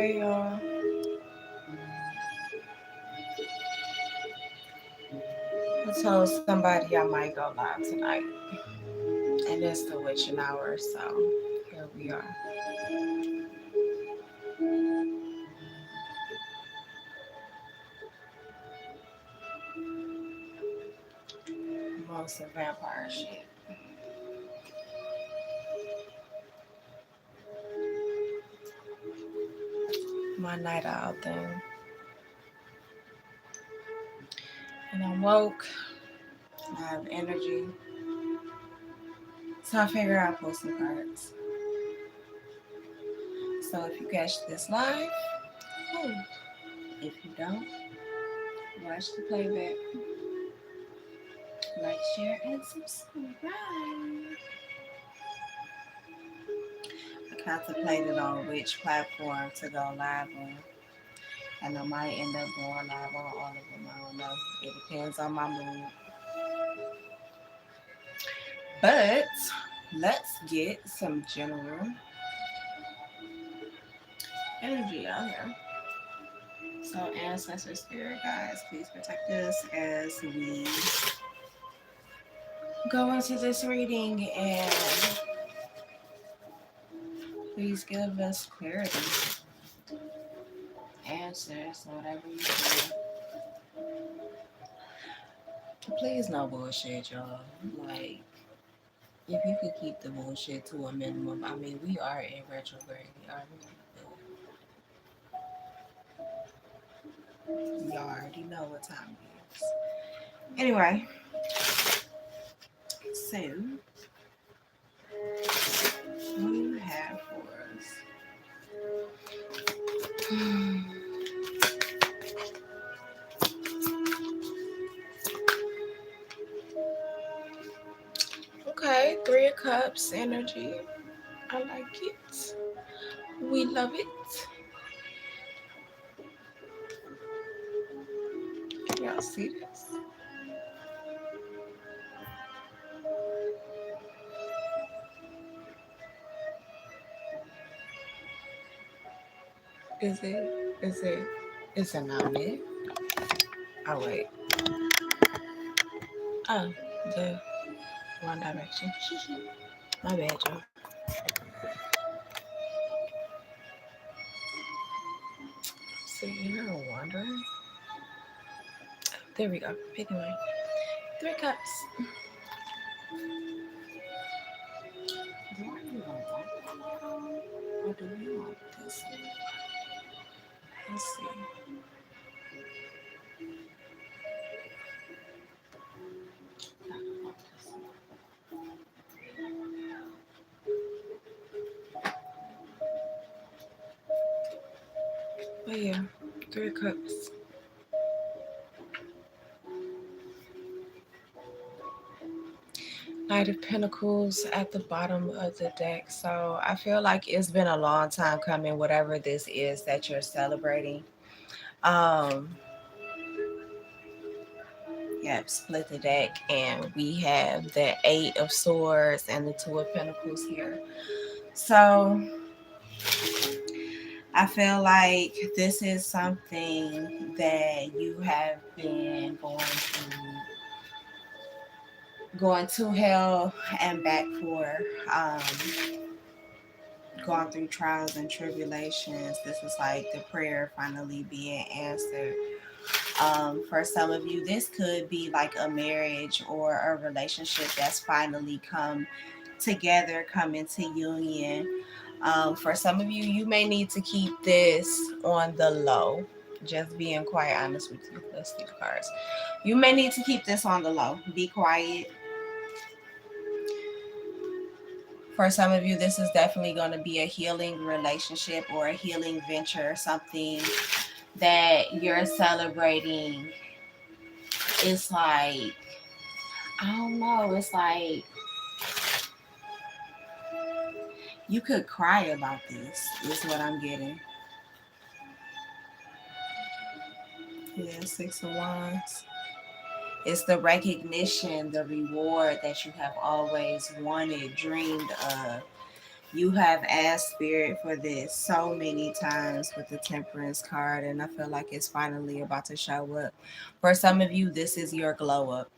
Hey y'all. I told somebody I might go live tonight, and it's the witching hour, so here we are. I'm on some vampire shit. My night owl thing. And I'm woke. I have energy. So I figure I'll pull some cards. So if you catch this live, cool. If you don't, watch the playback. Like, share, and subscribe. I contemplated on which platform to go live on. And I might end up going live on all of them. I don't know. It depends on my mood. But let's get some general energy out here. So, ancestor spirit guys, please protect us as we go into this reading, and please give us clarity, answers, whatever you do. Please, no bullshit, y'all. Like, if you could keep the bullshit to a minimum, I mean, we are in retrograde. Y'all already know what time it is. Anyway, so what do you have for us? Okay, Three of Cups energy. I like it. We love it. Y'all see this? Is it? Is it? It's a nominee. Oh wait. Oh, the wrong direction. My bad, y'all. Sitting here wondering. There we go. Anyway, Three Cups. Do I even want that one? Or do we want this one? Let's see. But yeah, Three Cups. Knight of Pentacles at the bottom of the deck. So I feel like it's been a long time coming, whatever this is that you're celebrating. Um, yep, split the deck, and we have the Eight of Swords and the Two of Pentacles here. So I feel like this is something that you have been going to hell and back for. Um, Gone through trials and tribulations. This is like the prayer finally being answered. For some of you, this could be like a marriage or a relationship that's finally come together, come into union. For some of you, you may need to keep this on the low. Just being quite honest with you. Let's see the cards. You may need to keep this on the low. Be quiet. For some of you, this is definitely going to be a healing relationship or a healing venture, something that you're celebrating. It's like, I don't know, it's like you could cry about this, is what I'm getting. Yeah, Six of Wands. It's the recognition, the reward that you have always wanted, dreamed of. You have asked spirit for this so many times with the temperance card, and I feel like it's finally about to show up. For some of you, this is your glow up.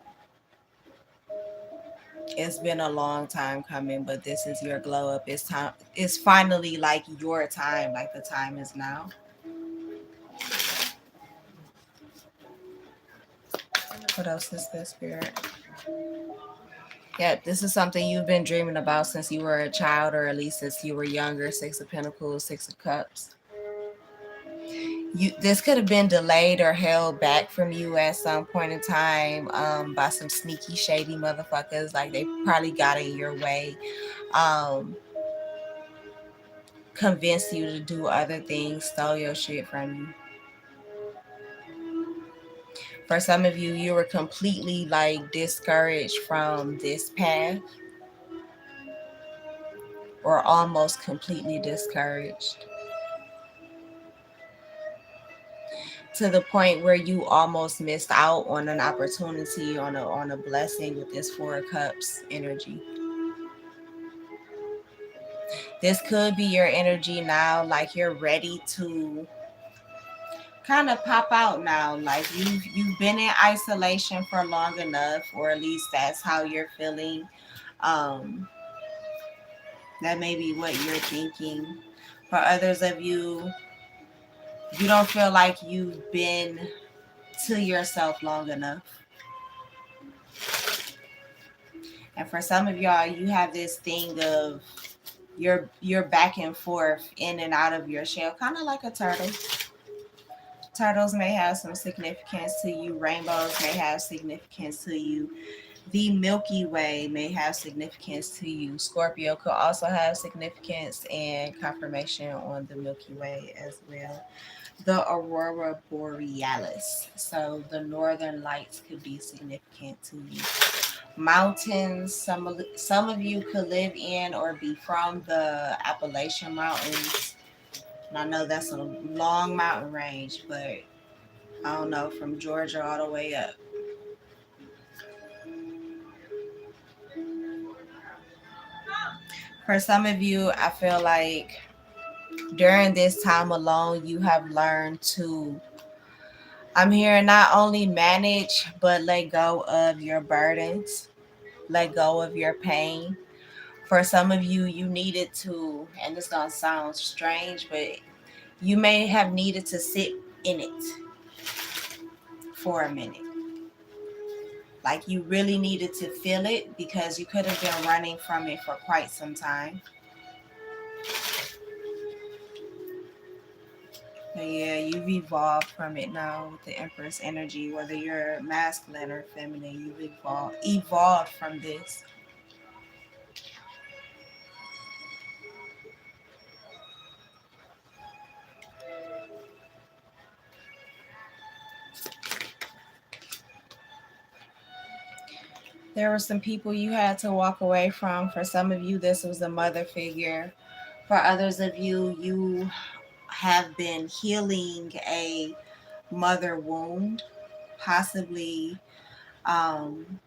It's been a long time coming, but this is your glow up. It's time. It's finally like your time. Like the time is now. What else is this, spirit? Yeah, this is something you've been dreaming about since you were a child, or at least since you were younger. Six of Pentacles, Six of Cups. This could have been delayed or held back from you at some point in time, by some sneaky, shady motherfuckers. Like they probably got in your way, um, convinced you to do other things, stole your shit from you. For some of you, you were completely like discouraged from this path, or almost completely discouraged, to the point where you almost missed out on an opportunity, on a blessing with this Four of Cups energy. This could be your energy now, like you're ready to kind of pop out now. Like you've been in isolation for long enough, or at least that's how you're feeling. Um, that may be what you're thinking. For others of you, you don't feel like you've been to yourself long enough. And for some of y'all, you have this thing of you're back and forth in and out of your shell, kind of like a turtle. Turtles may have some significance to you. Rainbows may have significance to you. The Milky Way may have significance to you. Scorpio could also have significance and confirmation on the Milky Way as well. The Aurora Borealis, so the northern lights, could be significant to you. Mountains, some of you could live in or be from the Appalachian Mountains. And I know that's a long mountain range, but I don't know, from Georgia all the way up. For some of you, I feel like during this time alone, you have learned to, I'm hearing, not only manage, but let go of your burdens, let go of your pain. For some of you, you needed to, and this gonna sound strange, but you may have needed to sit in it for a minute. Like you really needed to feel it because you could have been running from it for quite some time. But yeah, you've evolved from it now with the Empress energy, whether you're masculine or feminine, you've evolved from this. There were some people you had to walk away from. For some of you, this was a mother figure. For others of you, you have been healing a mother wound, possibly, um,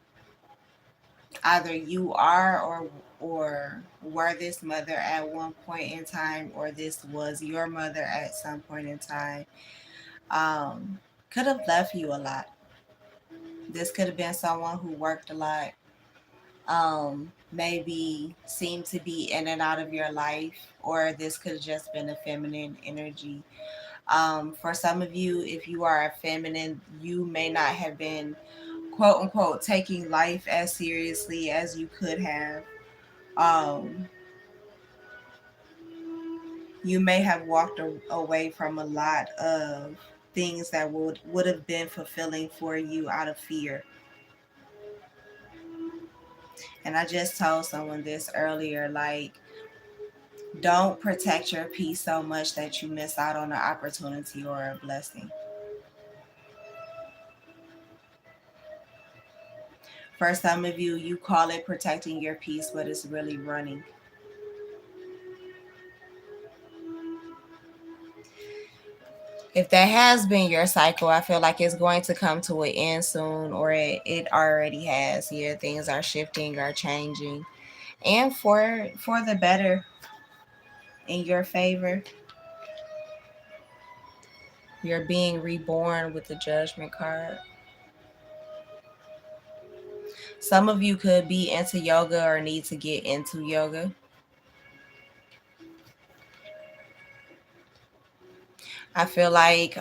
either you are or were this mother at one point in time, or this was your mother at some point in time. Could have left you a lot. This could have been someone who worked a lot, maybe seemed to be in and out of your life, or this could have just been a feminine energy. For some of you, if you are a feminine, you may not have been, quote unquote, taking life as seriously as you could have. Um, you may have walked away from a lot of things that would have been fulfilling for you out of fear. And I just told someone this earlier, like, don't protect your peace so much that you miss out on an opportunity or a blessing. For some of you, you call it protecting your peace, but it's really running. If that has been your cycle, I feel like it's going to come to an end soon, or it already has. Yeah, things are shifting, are changing, and for the better. in your favor. You're being reborn with the Judgment card. Some of you could be into yoga or need to get into yoga. I feel like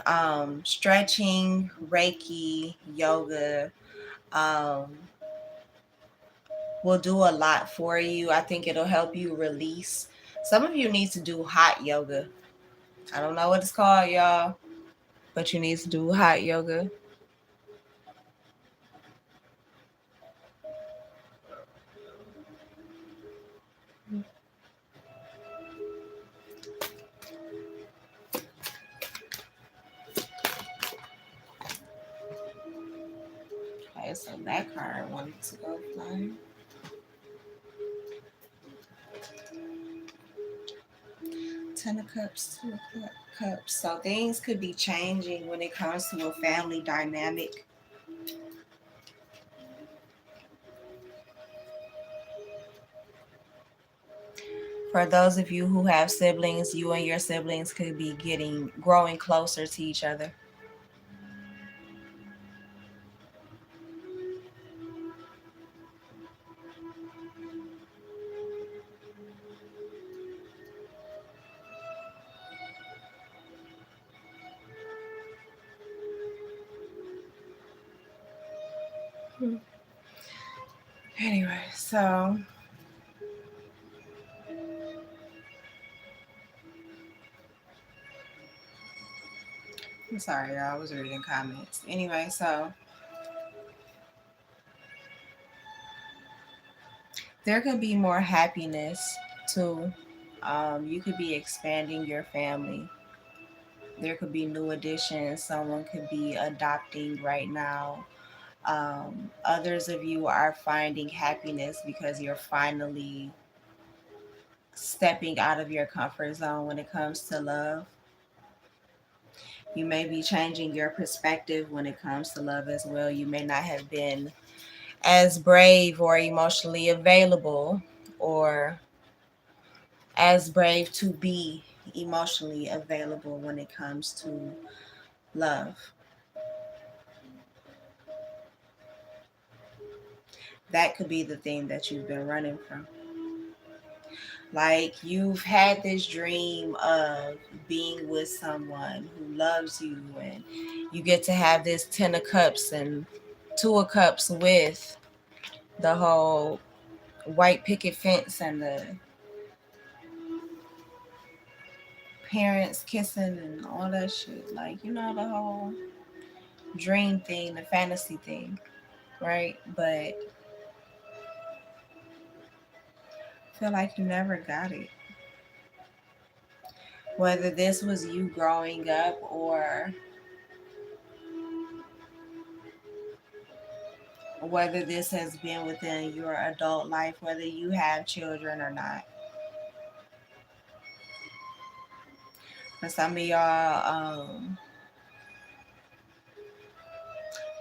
stretching, Reiki, yoga um, will do a lot for you. I think it'll help you release. Some of you need to do hot yoga. I don't know what it's called, y'all, but you need to do hot yoga. Okay, so that card wanted to go flying. Ten of Cups, Two of Cups. So things could be changing when it comes to a family dynamic. For those of you who have siblings, you and your siblings could be growing closer to each other. Anyway, so I'm sorry, y'all. I was reading comments. Anyway, so there could be more happiness too. You could be expanding your family. There could be new additions. Someone could be adopting right now. Others of you are finding happiness because you're finally stepping out of your comfort zone when it comes to love. You may be changing your perspective when it comes to love as well. You may not have been as brave or emotionally available, or as brave to be emotionally available when it comes to love. That could be the thing that you've been running from. Like you've had this dream of being with someone who loves you, and you get to have this 10 of Cups and 2 of Cups with the whole white picket fence and the parents kissing and all that shit. Like, the whole dream thing, the fantasy thing, right? But I feel like you never got it. Whether this was you growing up or whether this has been within your adult life, whether you have children or not. For some of y'all,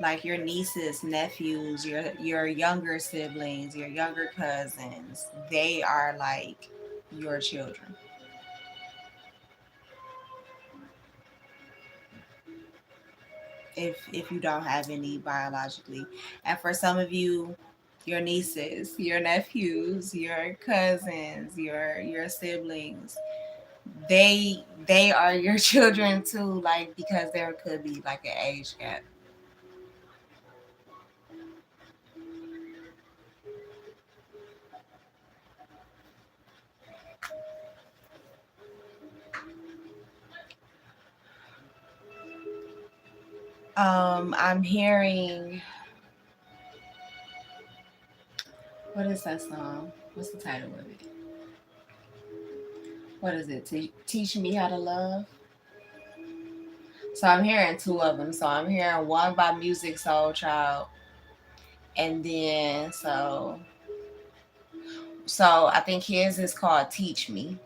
like your nieces, nephews, your younger siblings, your younger cousins, they are like your children. If you don't have any biologically. And for some of you, your nieces, your nephews, your cousins, your siblings, they are your children too, like because there could be like an age gap. I'm hearing, what is that song? What's the title of it? What is it? Teach Me How to Love. So I'm hearing two of them. So I'm hearing one by Music Soul Child, and then so I think his is called Teach Me,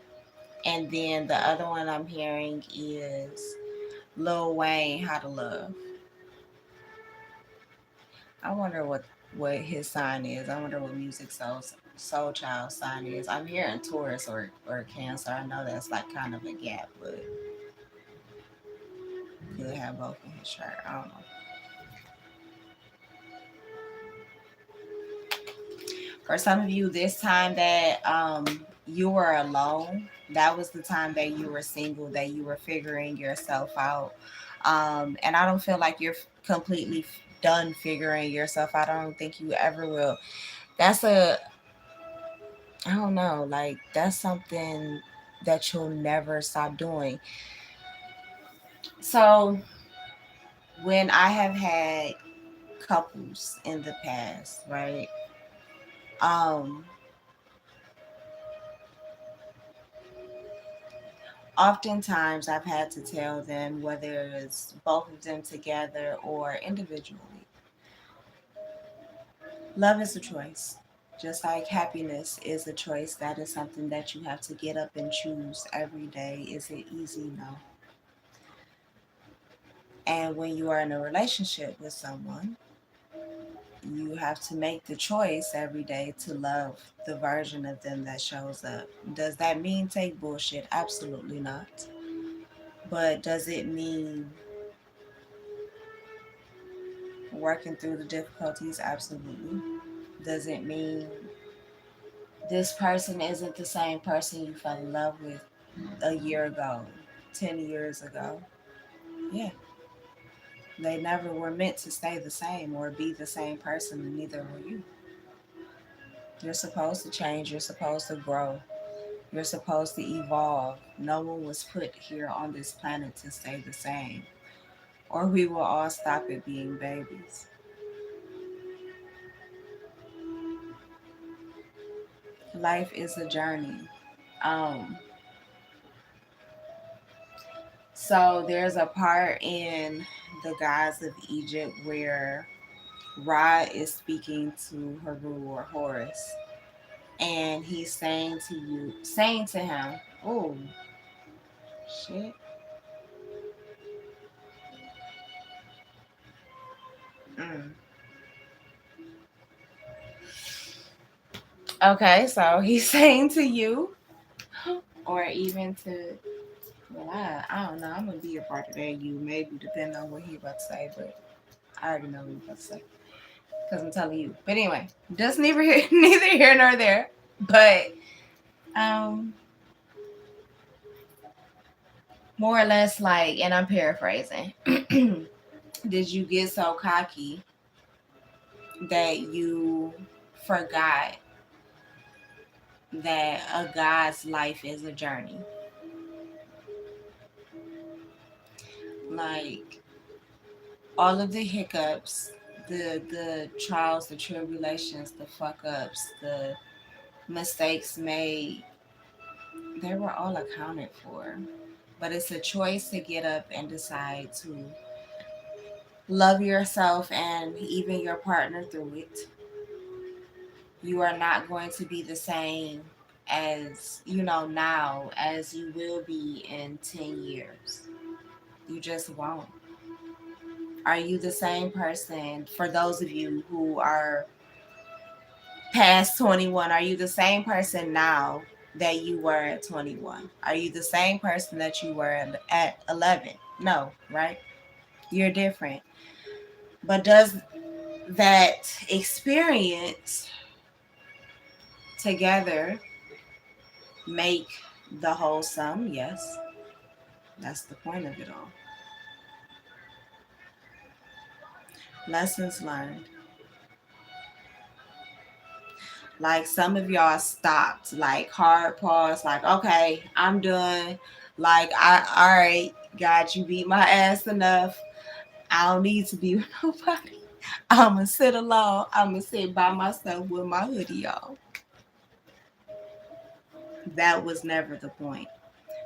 and then the other one I'm hearing is Lil Wayne How to Love. I wonder what his sign is. I wonder what Music Soul soul child sign is. I'm hearing Taurus or Cancer. I know that's like kind of a gap, but could have both in his chart. I don't know. For some of you, this time that you were alone, that was the time that you were single, that you were figuring yourself out. And I don't feel like you're completely done figuring yourself out. I don't think you ever will. That's a, I don't know, like that's something that you'll never stop doing. So when I have had couples in the past, right? Um, Oftentimes I've had to tell them, whether it's both of them together or individually, love is a choice. Just like happiness is a choice, that is something that you have to get up and choose every day. Is it easy? No. And when you are in a relationship with someone, you have to make the choice every day to love the version of them that shows up. Does that mean take bullshit? Absolutely not. But does it mean working through the difficulties? Absolutely. Does it mean this person isn't the same person you fell in love with a year ago, 10 years ago? Yeah. They never were meant to stay the same or be the same person, and neither were you. You're supposed to change, you're supposed to grow, you're supposed to evolve. No one was put here on this planet to stay the same, or we will all stop at being babies. Life is a journey. Um, so there's a part in the Gods of Egypt where Ra is speaking to Haru or Horus, and he's saying to him, "Oh shit." Mm. Okay, so he's saying to you, or even to, well, I don't know. I'm gonna be a part of that. You maybe depending on what he about to say, but I already know what he's about to say because I'm telling you. But anyway, just neither here, neither here nor there. But um, more or less like, and I'm paraphrasing. Did you get so cocky that you forgot that a guy's life is a journey? Like all of the hiccups, the trials, the tribulations, the fuck ups, the mistakes made, they were all accounted for. But it's a choice to get up and decide to love yourself and even your partner through it. You are not going to be the same as you know now as you will be in 10 years. You just won't. Are you the same person, for those of you who are past 21, are you the same person now that you were at 21? Are you the same person that you were at 11? No, right? You're different. But does that experience together make the whole sum? Yes. That's the point of it all. Lessons learned. Like some of y'all stopped, like hard pause, like, okay, I'm done. Like, all right, God, you beat my ass enough. I don't need to be with nobody. I'm going to sit alone. I'm going to sit by myself with my hoodie on. That was never the point.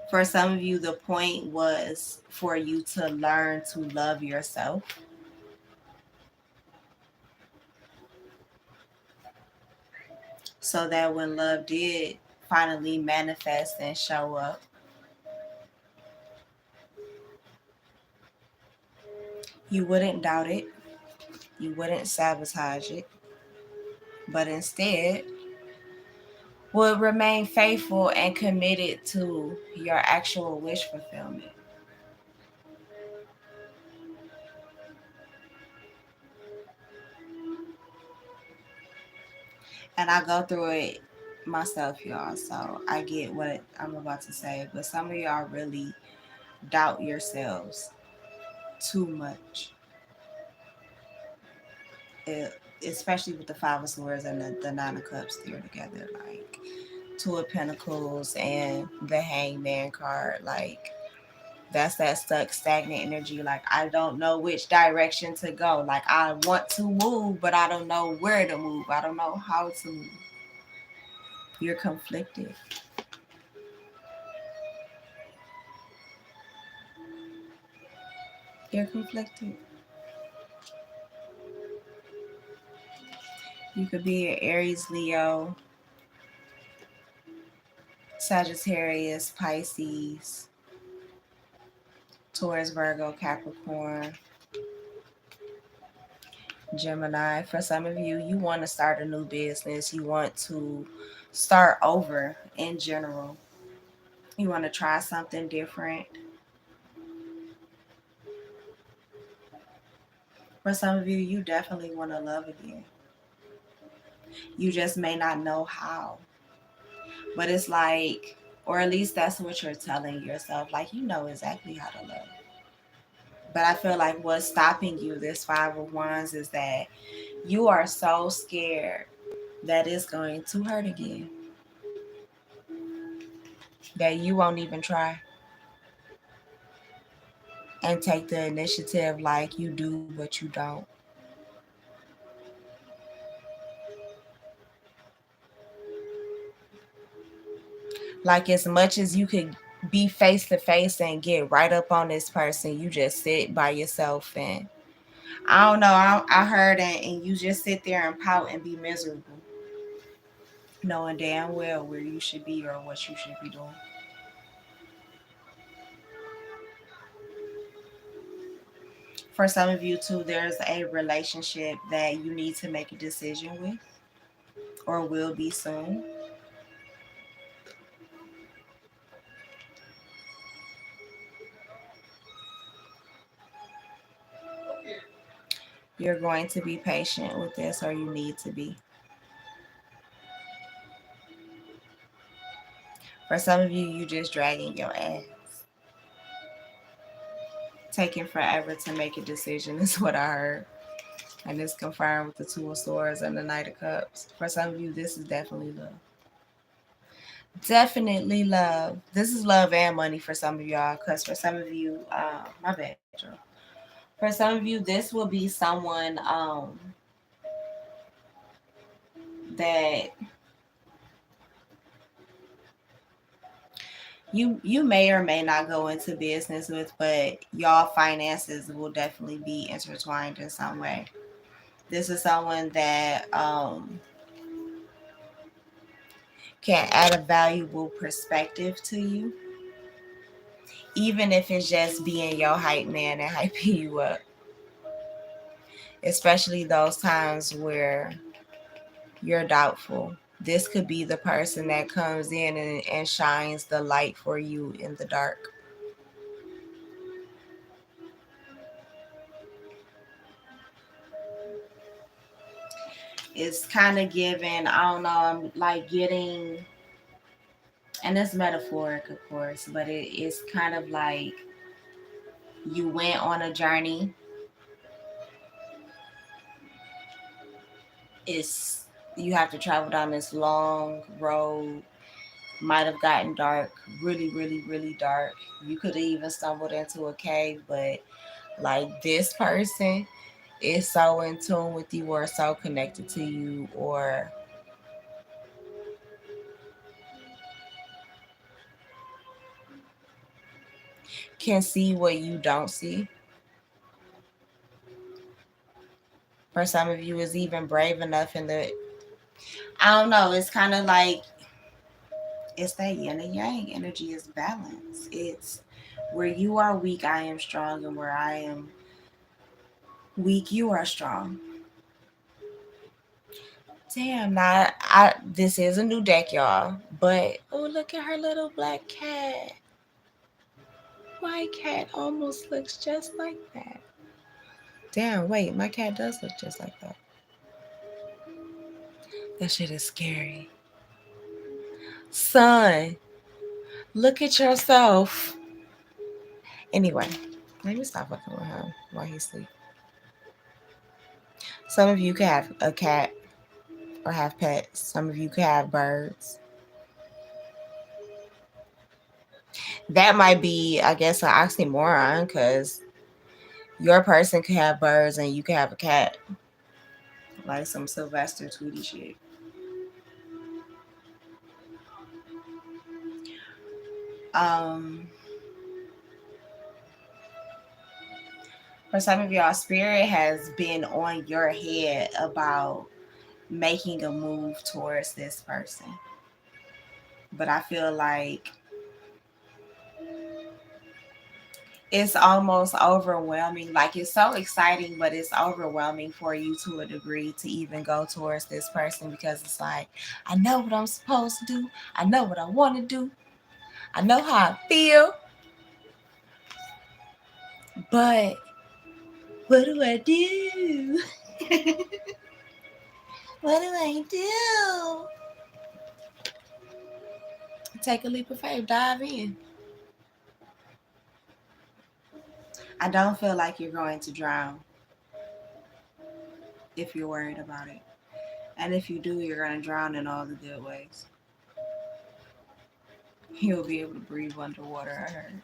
For some of you, the point was for you to learn to love yourself. So that when love did finally manifest and show up, you wouldn't doubt it, you wouldn't sabotage it, but instead, will remain faithful and committed to your actual wish fulfillment. And I go through it myself, y'all. So I get what I'm about to say. But some of y'all really doubt yourselves too much. It, especially with the Five of Swords and the Nine of Cups there together. Like Two of Pentacles and the Hangman card. Like that's that stuck, stagnant energy. Like I don't know which direction to go. Like I want to move, but I don't know where to move. I don't know how to move. You're conflicted. You're conflicted. You could be an Aries, Leo, Sagittarius, Pisces, Taurus, Virgo, Capricorn, Gemini. For some of you, you want to start a new business. You want to start over in general. You want to try something different. For some of you, you definitely want to love again. You just may not know how. But it's like, or at least that's what you're telling yourself. Like, you know exactly how to love. But I feel like what's stopping you, this Five of Wands, is that you are so scared that it's going to hurt again, that you won't even try and take the initiative like you do, but you don't. Like, as much as you could be face to face and get right up on this person, you just sit by yourself and I don't know. I heard it, and you just sit there and pout and be miserable, knowing damn well where you should be or what you should be doing. For some of you too, there's a relationship that you need to make a decision with or will be soon. You're going to be patient with this, or you need to be. For some of you, you just dragging your ass. Taking forever to make a decision is what I heard. And it's confirmed with the Two of Swords and the Knight of Cups. For some of you, this is definitely love. Definitely love. This is love and money for some of y'all. Because for some of you, my bad, Joe. For some of you, this will be someone that you may or may not go into business with, but y'all finances will definitely be intertwined in some way. This is someone that can add a valuable perspective to you, even if it's just being your hype man and hyping you up. Especially those times where you're doubtful. This could be the person that comes in and shines the light for you in the dark. It's kind of given, I don't know, I'm like getting, and it's metaphoric, of course, but it's kind of like you went on a journey. It's You have to travel down this long road. Might have gotten dark, really, really, really dark. You could have even stumbled into a cave, but like this person is so in tune with you or so connected to you or can see what you don't see. For some of you, is even brave enough in the, I don't know, it's kind of like it's that yin and yang energy is balance. It's where you are weak, I am strong, and where I am weak, you are strong. Damn, this is a new deck, y'all. But oh, look at her little black cat. My cat almost looks just like that. Damn, wait, my cat does look just like that. That shit is scary. Son, look at yourself. Anyway, let me stop fucking with him while he's asleep. Some of you could have a cat or have pets. Some of you could have birds. That might be, I guess, an oxymoron because your person could have birds and you could have a cat. Like some Sylvester Tweety shit. Um, for some of y'all, spirit has been on your head about making a move towards this person. But I feel like it's almost overwhelming. Like it's so exciting, but it's overwhelming for you to a degree to even go towards this person because it's like, I know what I'm supposed to do. I know what I want to do. I know how I feel. But what do I do? What do I do? Take a leap of faith, dive in. I don't feel like you're going to drown if you're worried about it. And if you do, you're going to drown in all the good ways. You'll be able to breathe underwater, I heard.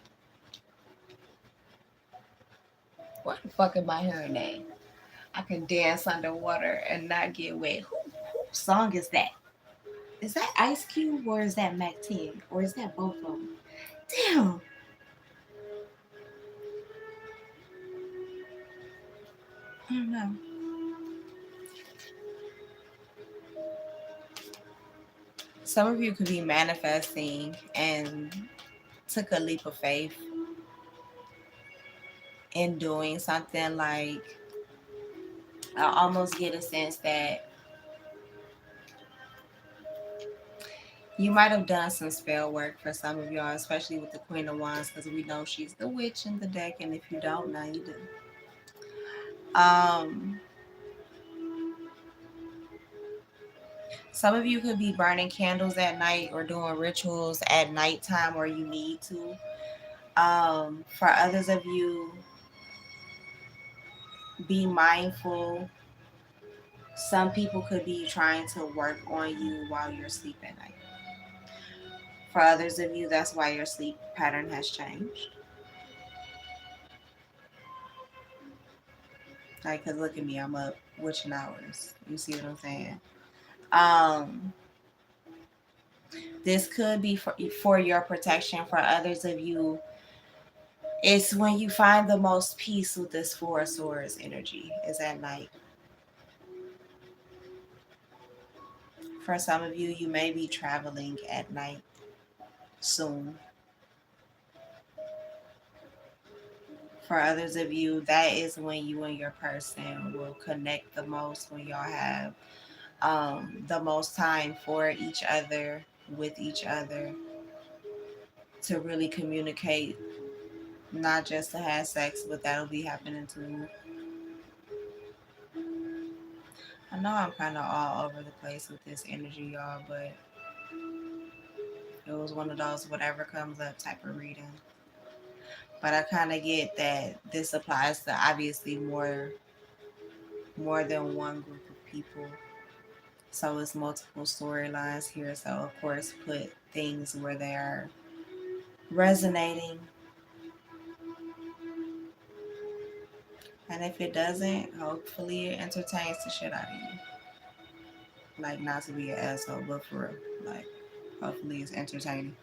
What the fuck am I hearing that? I can dance underwater and not get wet. Who song is that? Is that Ice Cube or is that Mac 10? Or is that both of them? Damn. I don't know. Some of you could be manifesting and took a leap of faith in doing something. Like, I almost get a sense that you might have done some spell work for some of y'all, especially with the Queen of Wands, because we know she's the witch in the deck, and if you don't, now you do. Um, some of you could be burning candles at night or doing rituals at nighttime where you need to. For others of you, be mindful. Some people could be trying to work on you while you're asleep at night. For others of you, that's why your sleep pattern has changed. Like, cause look at me, I'm up witching hours. You see what I'm saying? Um, this could be for your protection. For others of you, it's when you find the most peace with this Four of Swords energy is at night. For some of you, you may be traveling at night soon. For others of you, that is when you and your person will connect the most, when y'all have the most time for each other, with each other, to really communicate, not just to have sex, but that'll be happening too. I know I'm kind of all over the place with this energy, y'all, but it was one of those whatever comes up type of reading. But I kind of get that this applies to obviously more than one group of people. So it's multiple storylines here. So of course put things where they are resonating. And if it doesn't, hopefully it entertains the shit out of you. Like, not to be an asshole, but for real. Like, hopefully it's entertaining.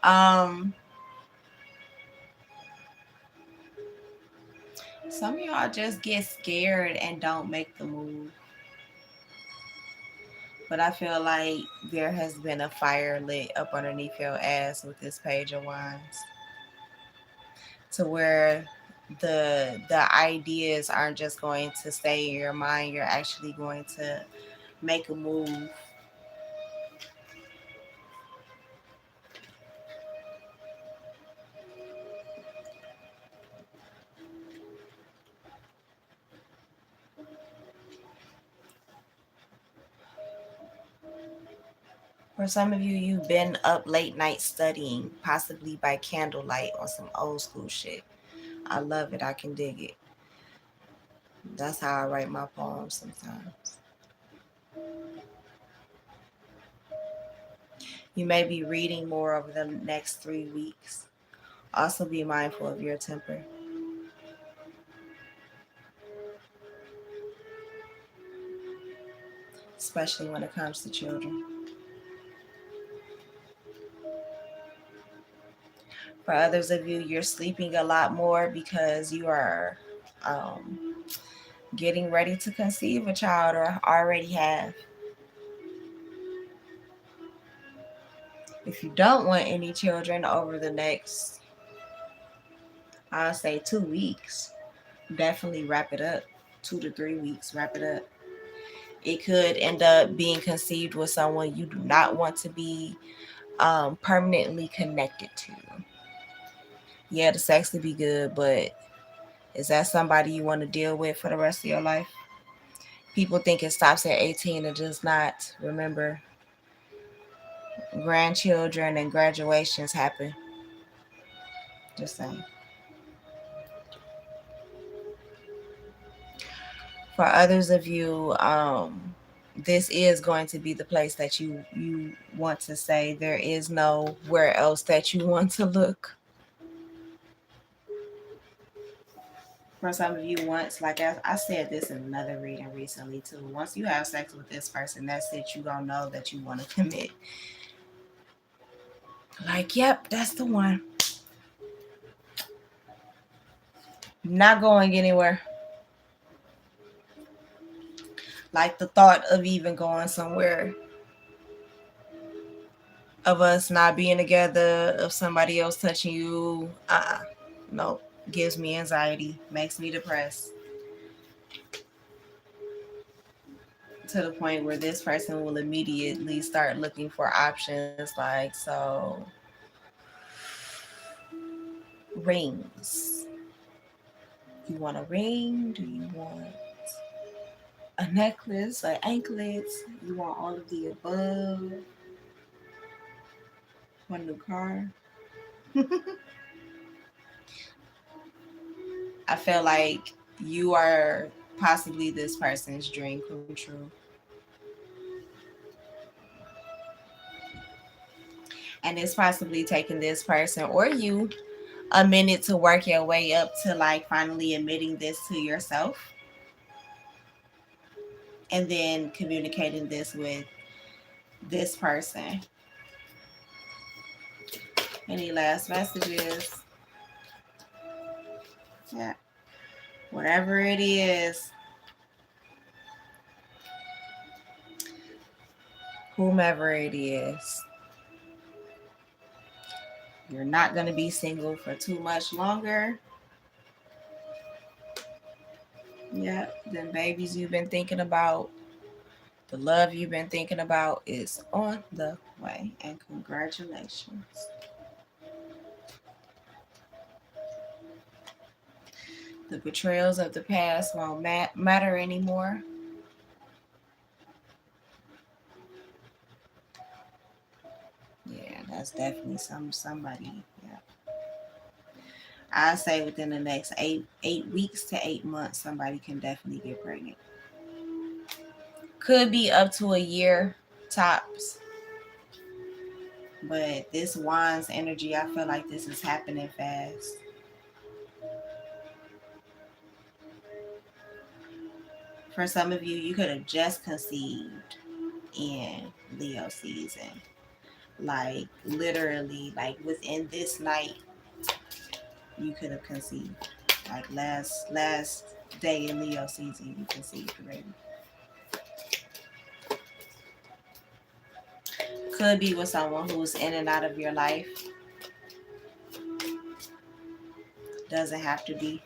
Um some of y'all just get scared and don't make the move. But I feel like there has been a fire lit up underneath your ass with this Page of Wands, to where the ideas aren't just going to stay in your mind. You're actually going to make a move. For some of you, you've been up late night studying, possibly by candlelight on some old school shit. I love it. I can dig it. That's how I write my poems sometimes. You may be reading more over the next 3 weeks. Also, be mindful of your temper, especially when it comes to children. For others of you, you're sleeping a lot more because you are um, getting ready to conceive a child or already have. If you don't want any children over the next, I'll say 2 weeks, definitely wrap it up. 2 to 3 weeks, wrap it up. It could end up being conceived with someone you do not want to be permanently connected to. Yeah, the sex would be good, but is that somebody you want to deal with for the rest of your life? People think it stops at 18. It does not. Remember, grandchildren and graduations happen. Just saying. For others of you, this is going to be the place that you want to say. There is nowhere else that you want to look. For some of you, once, like I said this in another reading recently too, once you have sex with this person, that's it. You gonna know that you want to commit. Like, yep, that's the one. Not going anywhere. Like the thought of even going somewhere, of us not being together, of somebody else touching you, no, gives me anxiety, makes me depressed, to the point where this person will immediately start looking for options like, so rings. You want a ring? Do you want a necklace or anklets? You want all of the above? Want a new car? I feel like you are possibly this person's dream come true. And it's possibly taking this person or you a minute to work your way up to like finally admitting this to yourself and then communicating this with this person. Any last messages? Yeah. Whatever it is, whomever it is, you're not going to be single for too much longer. Yeah, the babies you've been thinking about, the love you've been thinking about is on the way. And congratulations. The betrayals of the past won't matter anymore. Yeah, that's definitely somebody. Yeah, I say within the next 8 weeks to 8 months, somebody can definitely get pregnant. Could be up to a year tops. But this wand's energy, I feel like this is happening fast. For some of you, you could have just conceived in Leo season. Like literally, like within this night, you could have conceived. Like last day in Leo season, you conceived already. Could be with someone who's in and out of your life. Doesn't have to be.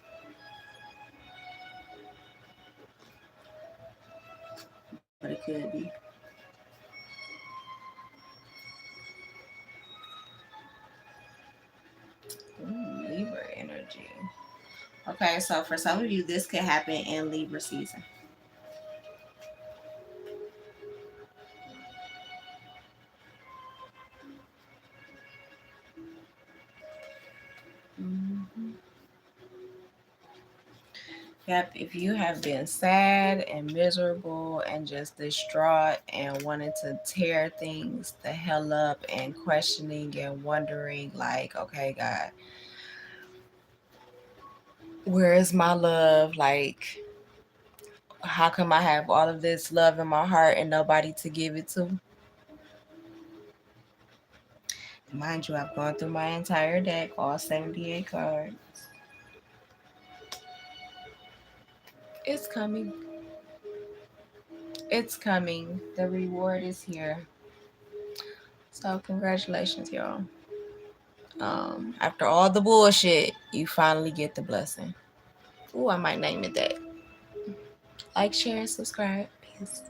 but it could be. Ooh, Libra energy. Okay, so for some of you, this could happen in Libra season. Mhm. Yep, if you have been sad and miserable and just distraught and wanting to tear things the hell up and questioning and wondering, like, okay, God, where is my love? Like, how come I have all of this love in my heart and nobody to give it to? Mind you, I've gone through my entire deck, all 78 cards. It's coming. It's coming. The reward is here. So congratulations, y'all. After all the bullshit, you finally get the blessing. Ooh, I might name it that. Like, share, and subscribe. Peace.